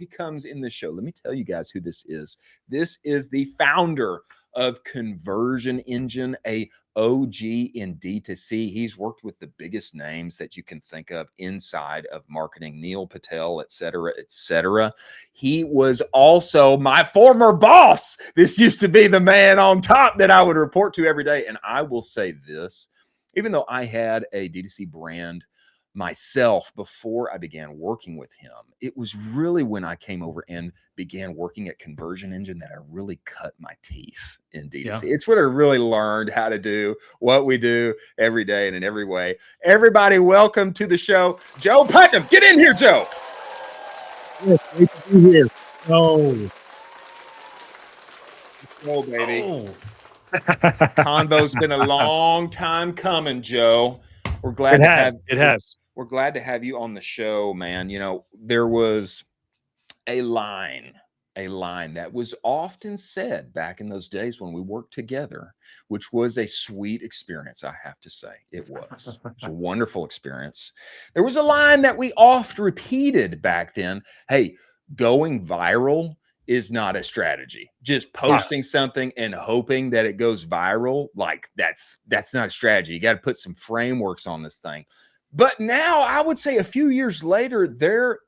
he comes in the show. Let me tell you guys who this is. This is the founder of Conversion Engine, a OG in D2C. He's worked with the biggest names that you can think of inside of marketing, Neil Patel, et cetera, et cetera. He was also my former boss. This used to be the man on top that I would report to every day. And I will say this, even though I had a D2C brand myself before I began working with him, it was really when I came over and began working at Conversion Engine that I really cut my teeth in D2C. Yeah. It's what I really learned how to do what we do every day and in every way. Everybody, welcome to the show, Joe Putnam. Get in here, Joe. Yes, great to be here. Oh, baby. Convo's been a long time coming, Joe. We're glad We're glad to have you on the show, man. You know, there was a line that was often said back in those days when we worked together, which was a sweet experience, I have to say. It was a wonderful experience. There was a line that we oft repeated back then. Hey, going viral is not a strategy. Just posting something and hoping that it goes viral, like that's not a strategy. You got to put some frameworks on this thing. But now I would say a few years later, there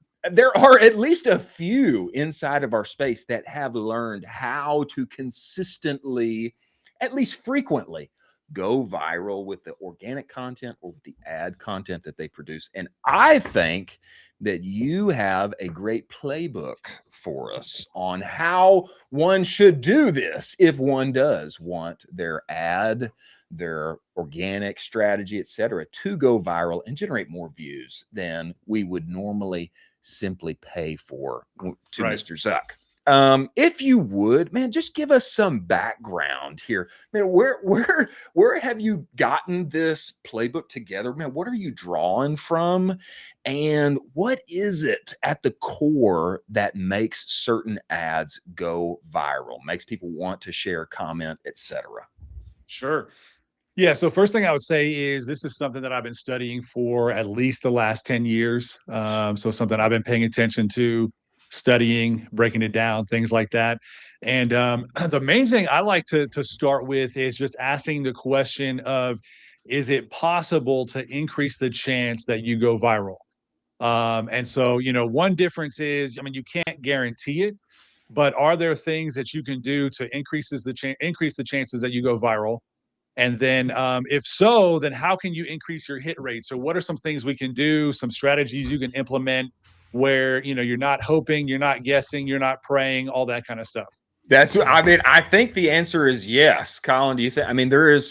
are at least a few inside of our space that have learned how to consistently, at least frequently, go viral with the organic content or with the ad content that they produce. And I think that you have a great playbook for us on how one should do this if one does want their ad, their organic strategy, et cetera, to go viral and generate more views than we would normally simply pay for to Mr. Zuck. If you would, man, just give us some background here. Man, where have you gotten this playbook together? Man, what are you drawing from? And what is it at the core that makes certain ads go viral, makes people want to share, comment, etc.? Sure. Yeah. So first thing I would say is this is something that I've been studying for at least the last 10 years. So something I've been paying attention to, studying, breaking it down, things like that. And the main thing I like to start with is just asking the question of, is it possible to increase the chance that you go viral? And so, one difference is, I mean, you can't guarantee it, but are there things that you can do to increase the chances that you go viral? And then if so, then how can you increase your hit rate? So what are some things we can do, some strategies you can implement where, you're not hoping, you're not guessing, you're not praying, all that kind of stuff? I think the answer is yes. Colin, do you think,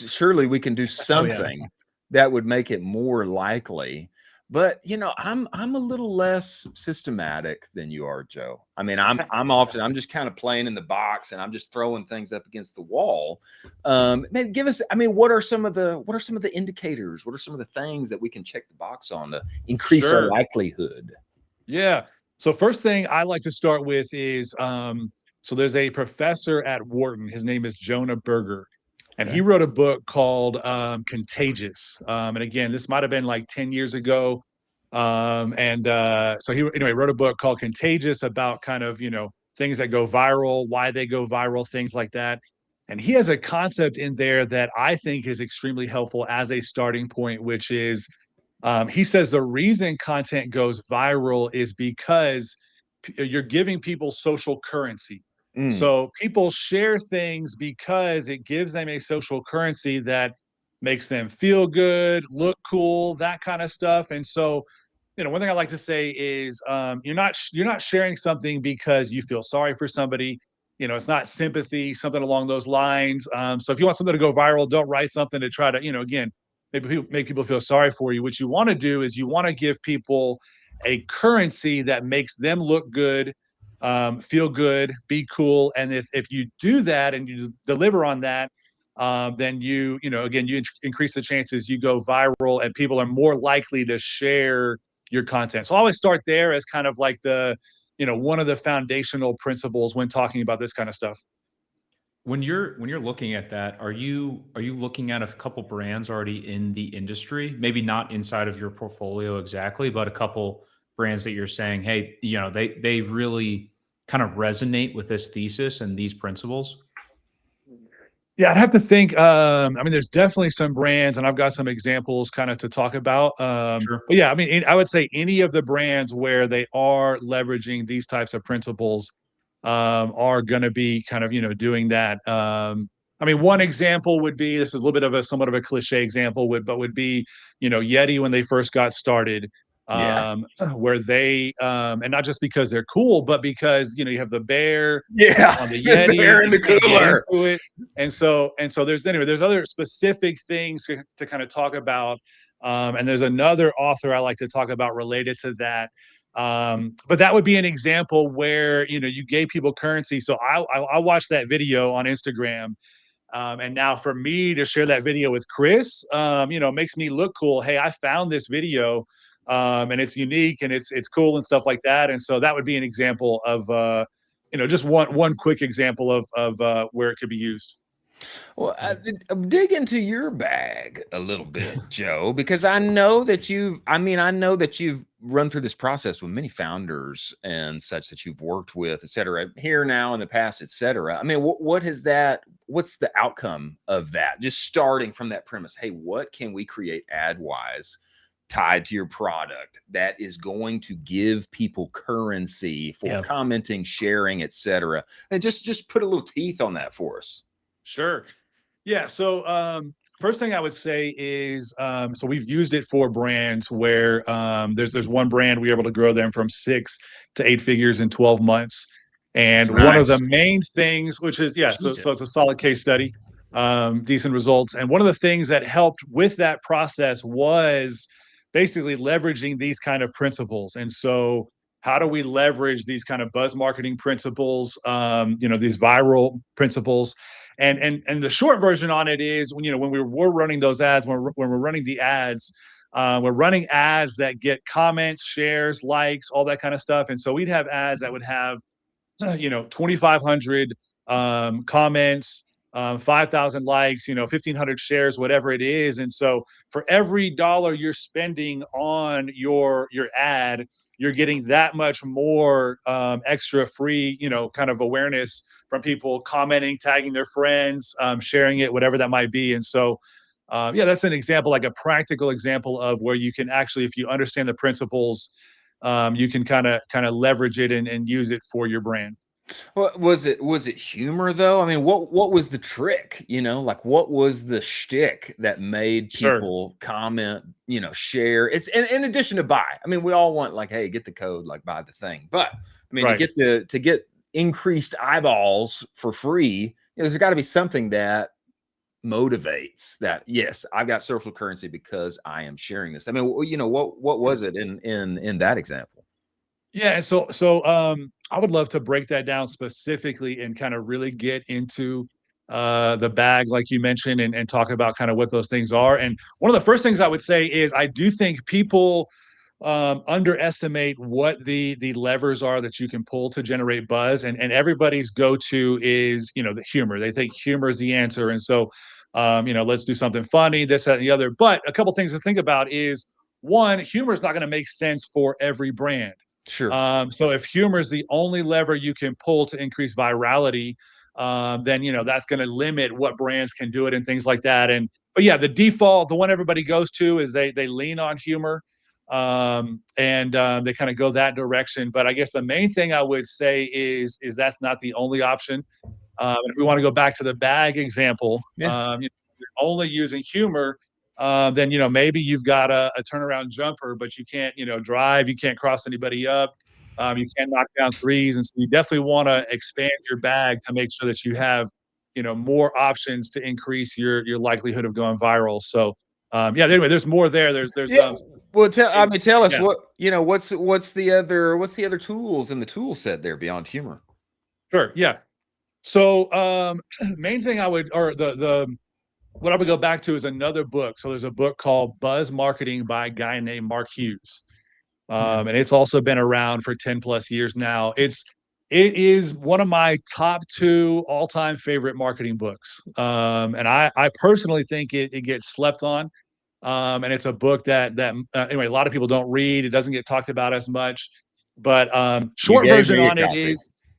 surely we can do something that would make it more likely. But I'm a little less systematic than you are, Joe. I mean, I'm just kind of playing in the box and I'm just throwing things up against the wall. Man, give us, what are some of the indicators? What are some of the things that we can check the box on to increase our likelihood? Yeah. So first thing I like to start with is, so there's a professor at Wharton. His name is Jonah Berger. And he wrote a book called Contagious. And again, this might have been like 10 years ago. So he wrote a book called Contagious about kind of, things that go viral, why they go viral, things like that. And he has a concept in there that I think is extremely helpful as a starting point, which is he says the reason content goes viral is because you're giving people social currency. So people share things because it gives them a social currency that makes them feel good, look cool, that kind of stuff. And so, one thing I like to say is you're not sharing something because you feel sorry for somebody. It's not sympathy, something along those lines. So if you want something to go viral, don't write something to try to, again, make people feel sorry for you. What you want to do is you want to give people a currency that makes them look good, feel good, be cool. And if you do that and you deliver on that, then you increase the chances you go viral and people are more likely to share your content. So I always start there as kind of like one of the foundational principles when talking about this kind of stuff. When you're looking at that, are you looking at a couple brands already in the industry? Maybe not inside of your portfolio exactly, but a couple brands that you're saying, hey, they really kind of resonate with this thesis and these principles? Yeah, I'd have to think. I mean, there's definitely some brands, and I've got some examples kind of to talk about. Sure. But yeah, I mean, I would say any of the brands where they are leveraging these types of principles are going to be kind of doing that. I mean, one example would be, this is a little bit of a somewhat of a cliche example, would be Yeti when they first got started. Yeah. Where they and not just because they're cool, but because you have the bear Yeah. on the The Yeti, bear in you the can't get cooler. into it. And so there's other specific things to kind of talk about. And there's another author I like to talk about related to that. But that would be an example where you gave people currency. So I watched that video on Instagram, and now for me to share that video with Chris, makes me look cool. Hey, I found this video, and it's unique and it's cool and stuff like that. And so that would be an example of just one quick example of where it could be used. Well, dig into your bag a little bit, Joe, because I know that I know that you've run through this process with many founders and such that you've worked with, et cetera, here now in the past, et cetera. I mean, what's the outcome of that? Just starting from that premise, hey, what can we create ad wise tied to your product that is going to give people currency for commenting, sharing, et cetera? And just put a little teeth on that for us. Sure. Yeah. So first thing I would say is so we've used it for brands where there's one brand we were able to grow them from 6 to 8 figures in 12 months. And That's one of the nice. main things, which is so Jesus. it's a solid case study, decent results. And one of the things that helped with that process was basically leveraging these kind of principles. And so how do we leverage these kind of buzz marketing principles, these viral principles? And the short version on it is when we're running those ads, when we're running the ads, we're running ads that get comments, shares, likes, all that kind of stuff. And so we'd have ads that would have 2,500 comments, 5,000 likes, 1,500 shares, whatever it is. And so for every dollar you're spending on your ad, you're getting that much more extra free, kind of awareness from people commenting, tagging their friends, sharing it, whatever that might be. And so, yeah, that's an example, like a practical example of where you can actually, if you understand the principles, you can kind of leverage it and use it for your brand. Well, was it humor though? I mean, what was the trick? Like what was the shtick that made Sure. people comment, share? It's in addition to buy. I mean, we all want like, hey, get the code, like buy the thing. But I mean, Right. to get increased eyeballs for free, there's got to be something that motivates that. Yes, I've got social currency because I am sharing this. I mean, what was it in that example? Yeah, and so I would love to break that down specifically and kind of really get into the bag, like you mentioned, and talk about kind of what those things are. And one of the first things I would say is I do think people underestimate what the levers are that you can pull to generate buzz, and everybody's go-to is the humor. They think humor is the answer, and so let's do something funny, this, that, and the other. But a couple things to think about is one, humor is not going to make sense for every brand. Sure. So if humor is the only lever you can pull to increase virality, then that's going to limit what brands can do it and things like that. But yeah, the default, the one everybody goes to is they lean on humor, and they kind of go that direction. But I guess the main thing I would say is that's not the only option. If we want to go back to the bag example, Yeah. you're only using humor, then maybe you've got a turnaround jumper, but you can't drive, you can't cross anybody up, you can't knock down threes, and so you definitely want to expand your bag to make sure that you have more options to increase your likelihood of going viral. So yeah, anyway, there's more there. There's Yeah. Well, tell us yeah, what's the other tools in the tool set there beyond humor? sure, yeah. So main thing I would or the what I would go back to is another book. So there's a book called Buzz Marketing by a guy named Mark Hughes. Yeah. And it's also been around for 10 plus years now. It is one of my top two all-time favorite marketing books. And I personally think it gets slept on. And it's a book that anyway, a lot of people don't read. It doesn't get talked about as much, but short version on it is.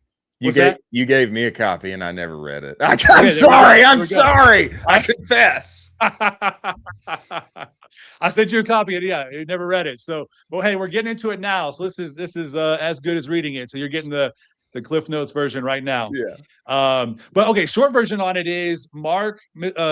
You gave me a copy and I never read it. I'm sorry. I confess. I sent you a copy and yeah, you never read it. So, well, hey, we're getting into it now. So this is as good as reading it. So you're getting the Cliff Notes version right now. Yeah. But okay, short version on it is Mark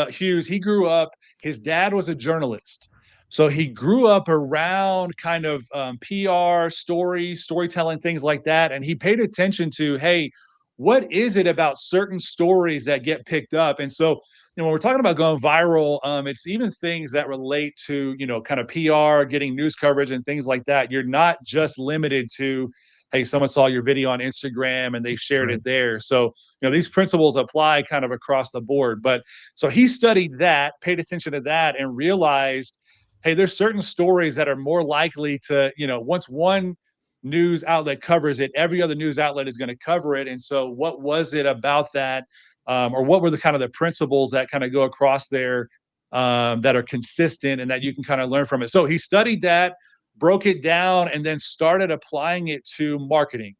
Hughes. He grew up, his dad was a journalist. So he grew up around kind of PR, storytelling, things like that. And he paid attention to, hey, what is it about certain stories that get picked up? And so, when we're talking about going viral, it's even things that relate to, kind of PR, getting news coverage and things like that. You're not just limited to, hey, someone saw your video on Instagram and they shared it there. So, these principles apply kind of across the board. But so he studied that, paid attention to that, and realized, hey, there's certain stories that are more likely to, once one news outlet covers it, every other news outlet is going to cover it. And so what was it about that? Or what were the kind of the principles that kind of go across there that are consistent and that you can kind of learn from it? So he studied that, broke it down, and then started applying it to marketing.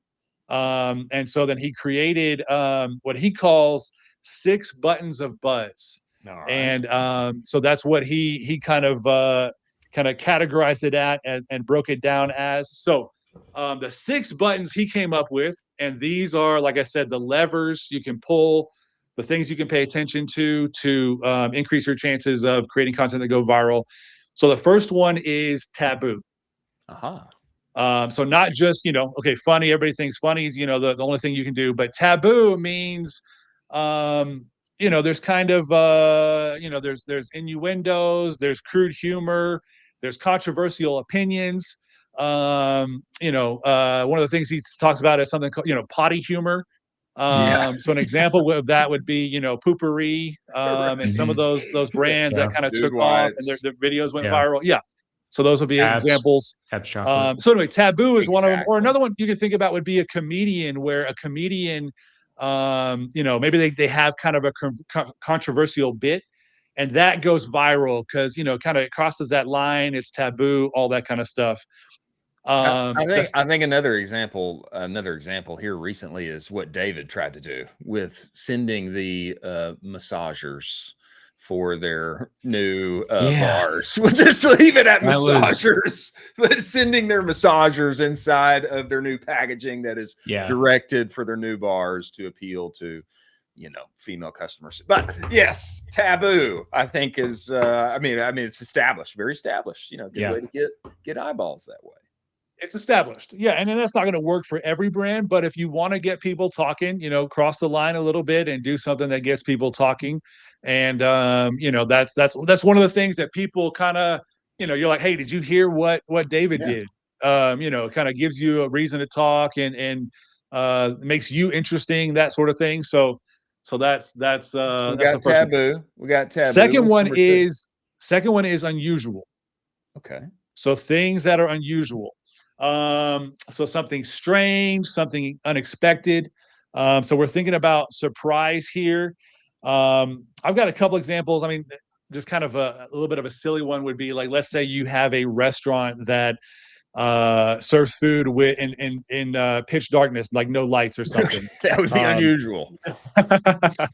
And so then he created what he calls 6 buttons of buzz. Right. And so that's what he kind of categorized it at and broke it down as. So the 6 buttons he came up with, and these are, like I said, the levers you can pull, the things you can pay attention to increase your chances of creating content that go viral. So the first one is taboo. So not just, okay, funny, everybody thinks funny is, the only thing you can do, but taboo means, there's kind of, there's innuendos, there's crude humor, there's controversial opinions. One of the things he talks about is something called, potty humor. So an example of that would be, Poopery, and some of those brands that kind of took off and their videos went viral. Yeah. So those would be examples. So anyway, taboo is one of them. Or another one you can think about would be a comedian, where a comedian, maybe they have kind of a controversial bit, and that goes viral because, kind of crosses that line. It's taboo, all that kind of stuff. I think another example here recently is what David tried to do with sending the massagers for their new bars. We'll just leave it at massagers, but sending their massagers inside of their new packaging that is directed for their new bars to appeal to, female customers. But yes, taboo, I think is, I mean, it's established, very established, good way to get eyeballs that way. It's established. Yeah. And then that's not going to work for every brand, but if you want to get people talking, cross the line a little bit and do something that gets people talking. And, that's one of the things that people kind of, you're like, hey, did you hear what David did? Kind of gives you a reason to talk and makes you interesting, that sort of thing. So that's the first taboo. One. We got taboo. Second one is unusual. Okay. So things that are unusual. So something strange, something unexpected. So we're thinking about surprise here. I've got a couple examples. I mean, just kind of a little bit of a silly one would be like, let's say you have a restaurant that serves food in pitch darkness, like no lights or something. That would be unusual.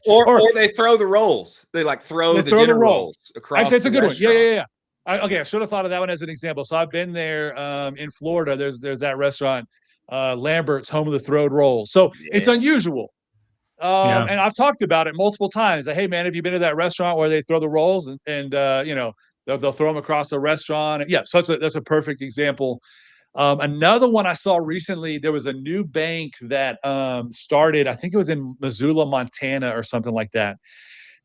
or they throw the rolls. They throw the dinner rolls across. Actually, it's a good restaurant. one. Yeah. I should have thought of that one as an example. So I've been there in Florida. There's that restaurant, Lambert's, home of the throwed rolls. So it's unusual. And I've talked about it multiple times. Like, hey man, have you been to that restaurant where they throw the rolls and they'll throw them across the restaurant? And so that's a perfect example. Another one I saw recently, there was a new bank that started, I think it was in Missoula, Montana or something like that.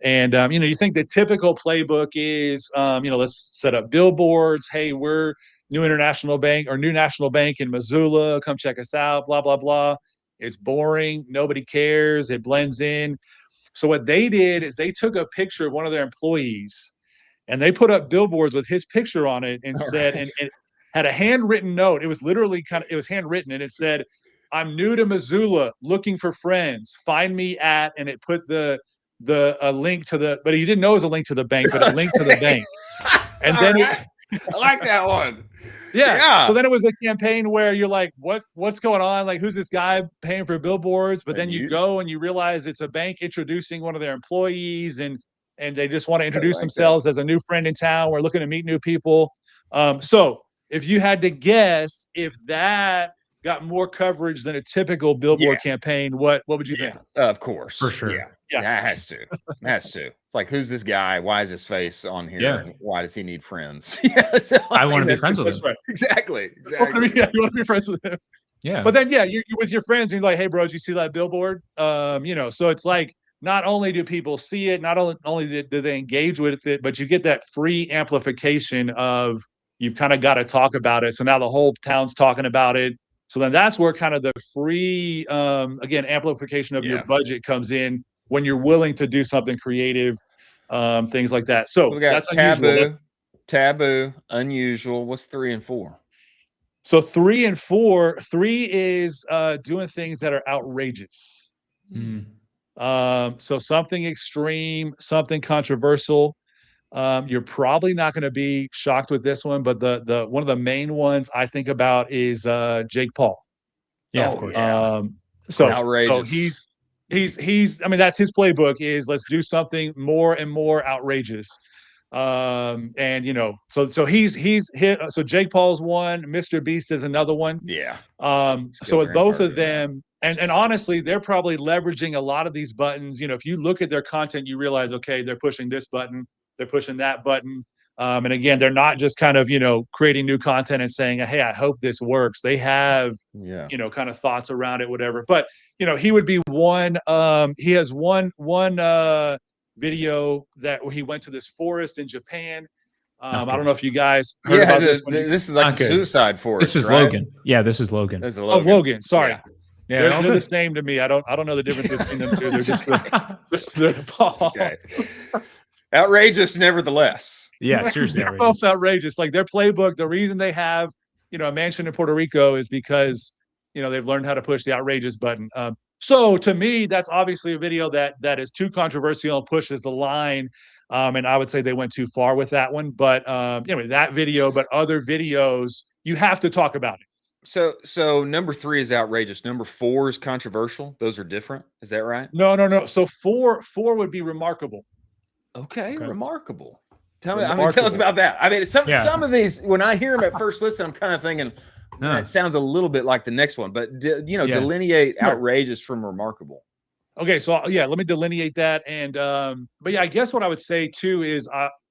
And, you think the typical playbook is, let's set up billboards. Hey, we're new national bank in Missoula. Come check us out, blah, blah, blah. It's boring. Nobody cares. It blends in. So what they did is they took a picture of one of their employees and they put up billboards with his picture on it and and it had a handwritten note. It was literally it was handwritten, and it said, "I'm new to Missoula, looking for friends. Find me at," and it put a link to but he didn't know it was a link to the bank, but a link to the bank. And then I like that one. Yeah. So then it was a campaign where you're like, what's going on? Like, who's this guy paying for billboards? But then you go and you realize it's a bank introducing one of their employees, and they just want to introduce themselves as a new friend in town. We're looking to meet new people. So if you had to guess if that got more coverage than a typical billboard campaign, what would you think? Of course. For sure. Yeah. That has to. It's like, who's this guy? Why is his face on here? Yeah. And why does he need friends? So, I want to be friends with him. Right. Exactly. You want to be friends with him. Yeah. But then, you're with your friends and you're like, hey, bro, did you see that billboard? So it's like, not only do people see it, not only do they engage with it, but you get that free amplification of, you've kind of got to talk about it. So now the whole town's talking about it. So then that's where kind of the free, again, amplification of your budget comes in, when you're willing to do something creative, things like that. So we got that's unusual. Taboo, unusual. What's 3 and 4? So 3 and 4, 3 is doing things that are outrageous. So something extreme, something controversial. You're probably not going to be shocked with this one, but the one of the main ones I think about is Jake Paul. Yeah, of course. So outrageous. So he's I mean, that's his playbook, is let's do something more and more outrageous. And so he's hit. So Jake Paul's one, Mr. Beast is another one. Yeah. So with both of them, and honestly, they're probably leveraging a lot of these buttons. If you look at their content, you realize, okay, they're pushing this button, they're pushing that button. And again, they're not just kind of, creating new content and saying, hey, I hope this works. They have, kind of thoughts around it, whatever. But, he would be one, he has one video that he went to this forest in Japan. I don't know if you guys heard about this one. This is like the suicide forest. This is Logan. Yeah, this is Logan. This is Logan. Oh, Logan. Sorry. Yeah. They're the same to me. I don't know the difference between them two. They're just they're the Paul. Okay. Outrageous, nevertheless. Yeah, seriously. They're both outrageous. Like, their playbook, the reason they have, a mansion in Puerto Rico is because, they've learned how to push the outrageous button. So to me, that's obviously a video that is too controversial and pushes the line. And I would say they went too far with that one. But that video, but other videos, you have to talk about it. So number 3 is outrageous. Number 4 is controversial. Those are different. Is that right? No. So four would be remarkable. Okay. Remarkable. Tell us about that. I mean, some of these, when I hear them at first listen, I'm kind of thinking, it sounds a little bit like the next one, but delineate outrageous from remarkable. Okay, so let me delineate that. And but I guess what I would say too is,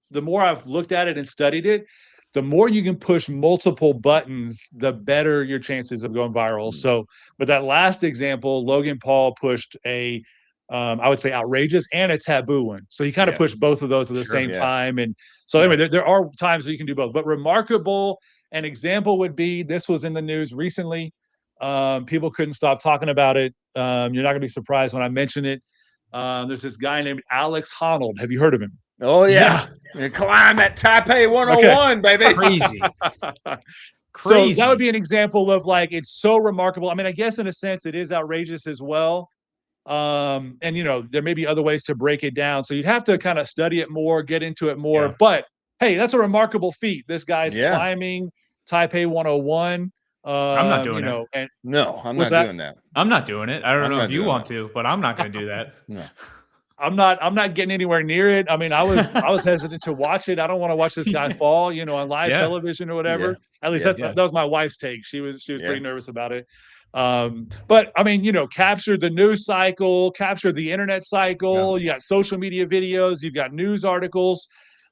the more I've looked at it and studied it, the more you can push multiple buttons, the better your chances of going viral. So with that last example, Logan Paul pushed a I would say outrageous and a taboo one. So he kind of pushed both of those at the same time. And so anyway, there are times where you can do both, but remarkable. An example would be, this was in the news recently. People couldn't stop talking about it. You're not going to be surprised when I mention it. There's this guy named Alex Honnold. Have you heard of him? Oh, yeah. Climb that Taipei 101, baby. Crazy. So that would be an example of, like, it's so remarkable. I mean, I guess in a sense it is outrageous as well. And there may be other ways to break it down. So you'd have to kind of study it more, get into it more. Yeah. But hey, that's a remarkable feat. This guy's climbing Taipei 101. I'm not doing it. And no, I'm not doing that. I'm not doing it. I don't know if you want to, but I'm not going to do that. No. I'm not getting anywhere near it. I mean, I was hesitant to watch it. I don't want to watch this guy fall, on live television or whatever. At least that was my wife's take. She was pretty nervous about it. But I mean, capture the news cycle, capture the internet cycle. You got social media videos, you've got news articles.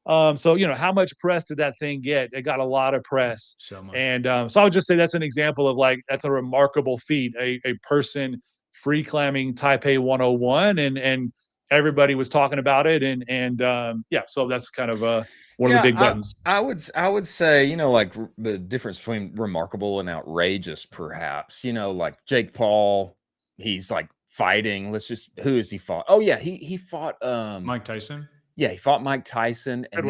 So how much press did that thing get? It got a lot of press. So much. And so I would just say that's an example of, like, that's a remarkable feat. A person free climbing Taipei 101, and everybody was talking about it, and so that's kind of one of the big buttons. I would say, like, the difference between remarkable and outrageous, perhaps. Like Jake Paul, he's like fighting. Who has he fought? Oh yeah, he fought Mike Tyson. Yeah, he fought Mike Tyson, and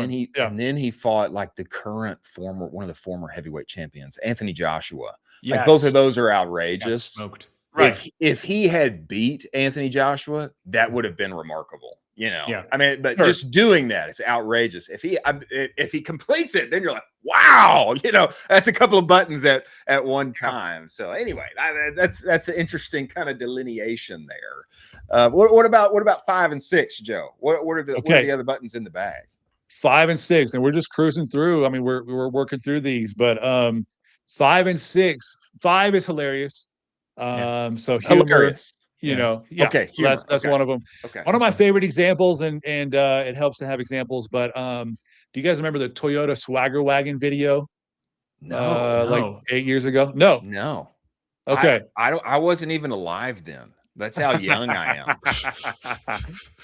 then he fought, like, the current one of the former heavyweight champions, Anthony Joshua. Yes. Like, both of those are outrageous. Smoked. Right. If he had beat Anthony Joshua, that would have been remarkable. You know, Yeah. I mean, but just doing that is outrageous. If he completes it, then you're like, wow, you know, that's a couple of buttons at one time. So anyway, that's an interesting kind of delineation there. What about 5 and 6, Joe? What are the other buttons in the bag? 5 and 6, and we're just cruising through. I mean, we're working through these, but 5 and 6. 5 is hilarious. So humor. Hilarious. You know, okay, so that's one of them. Okay, one of my favorite examples, and it helps to have examples. But do you guys remember the Toyota Swagger Wagon video? No, like 8 years ago. No. Okay, I wasn't even alive then. That's how young I am.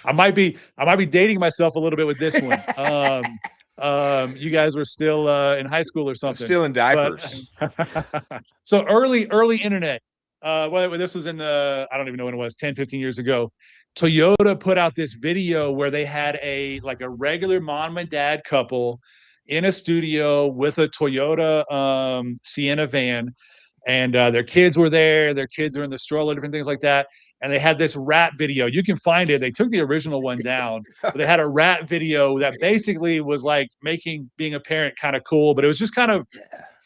I might be dating myself a little bit with this one. You guys were still in high school or something. Still in diapers. So early internet. Well, this was in I don't even know when it was, 10, 15 years ago. Toyota put out this video where they had a regular mom and dad couple in a studio with a Toyota Sienna van, and their kids were there. Their kids are in the stroller, different things like that. And they had this rap video. You can find it. They took the original one down, but they had a rap video that basically was like making being a parent kind of cool, but it was just kind of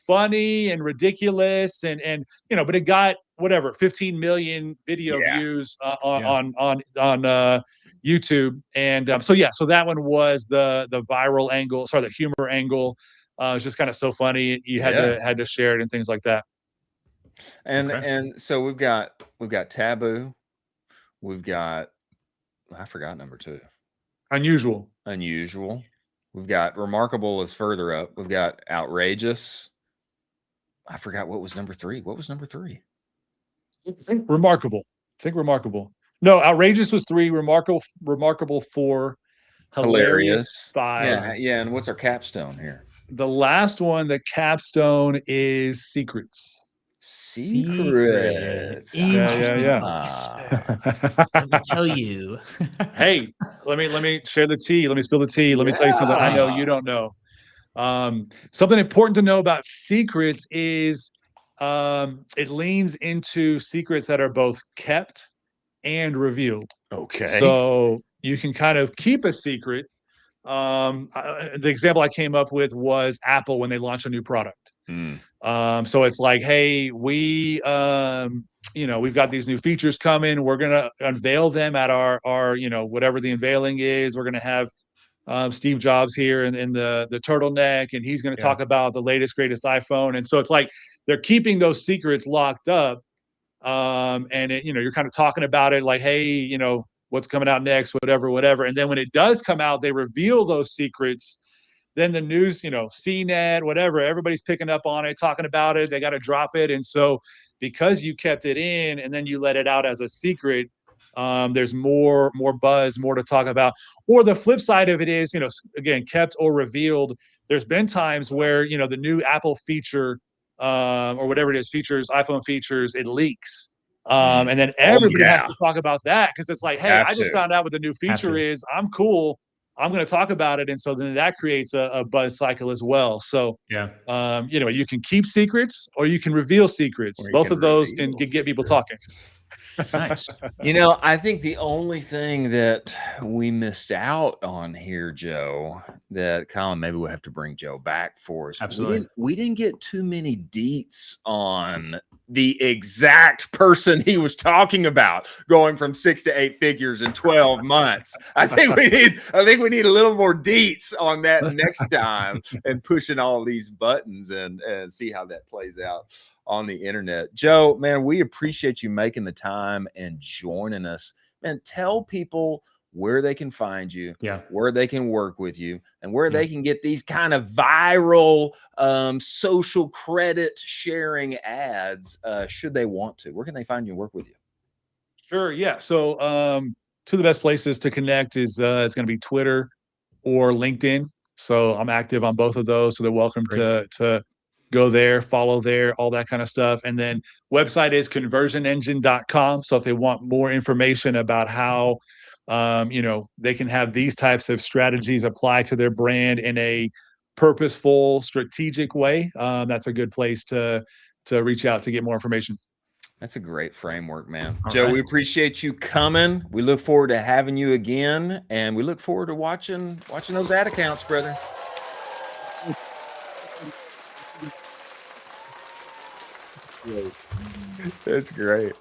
funny and ridiculous, and you know, but it got whatever 15 million video views on YouTube, and so that one was the viral angle, the humor angle. It's just kind of so funny. You had to share it and things like that. And so we've got taboo, we've got, I forgot number 2. Unusual. We've got remarkable is further up. We've got outrageous. I forgot what was number 3. What was number 3? I think remarkable. No, outrageous was 3. Remarkable 4. Hilarious 5. Yeah. And what's our capstone here? The last one, the capstone, is secrets. Yeah. Let me tell you. Hey, let me share the tea. Let me spill the tea. Let me tell you something I know you don't know. Something important to know about secrets is it leans into secrets that are both kept and revealed. Okay. So you can kind of keep a secret. The example I came up with was Apple when they launch a new product. So it's like, hey, we've got these new features coming. We're gonna unveil them at our whatever the unveiling is. We're gonna have Steve Jobs here in the turtleneck, and he's going to talk about the latest, greatest iPhone. And so it's like they're keeping those secrets locked up. And you're kind of talking about it like, hey, what's coming out next, whatever. And then when it does come out, they reveal those secrets. Then the news, CNET, whatever, everybody's picking up on it, talking about it. They got to drop it. And so because you kept it in and then you let it out as a secret, there's more buzz, more to talk about. Or the flip side of it is, again, kept or revealed. There's been times where, the new Apple feature or whatever it is, iPhone features, it leaks. And then everybody has to talk about that because it's like, hey, I just found out what the new feature is. I'm cool. I'm going to talk about it. And so then that creates a buzz cycle as well. So, you can keep secrets or you can reveal secrets. Both of those can get people talking. Nice. I think the only thing that we missed out on here, Joe, that Colin, maybe we'll have to bring Joe back for us. Absolutely. We didn't get too many deets on the exact person he was talking about going from 6 to 8 figures in 12 months. I think we need a little more deets on that next time and pushing all these buttons and see how that plays out on the internet. Joe, man, we appreciate you making the time and joining us. Man, tell people where they can find you, where they can work with you, and where they can get these kind of viral social credit sharing ads should they want to. Where can they find you and work with you? Sure, yeah. So two of the best places to connect is it's going to be Twitter or LinkedIn. So I'm active on both of those, so they're welcome to go there, follow there, all that kind of stuff. And then website is conversionengine.com. So if they want more information about how, they can have these types of strategies apply to their brand in a purposeful, strategic way, that's a good place to reach out to get more information. That's a great framework, man. Joe, we appreciate you coming. We look forward to having you again, and we look forward to watching those ad accounts, brother. That's great.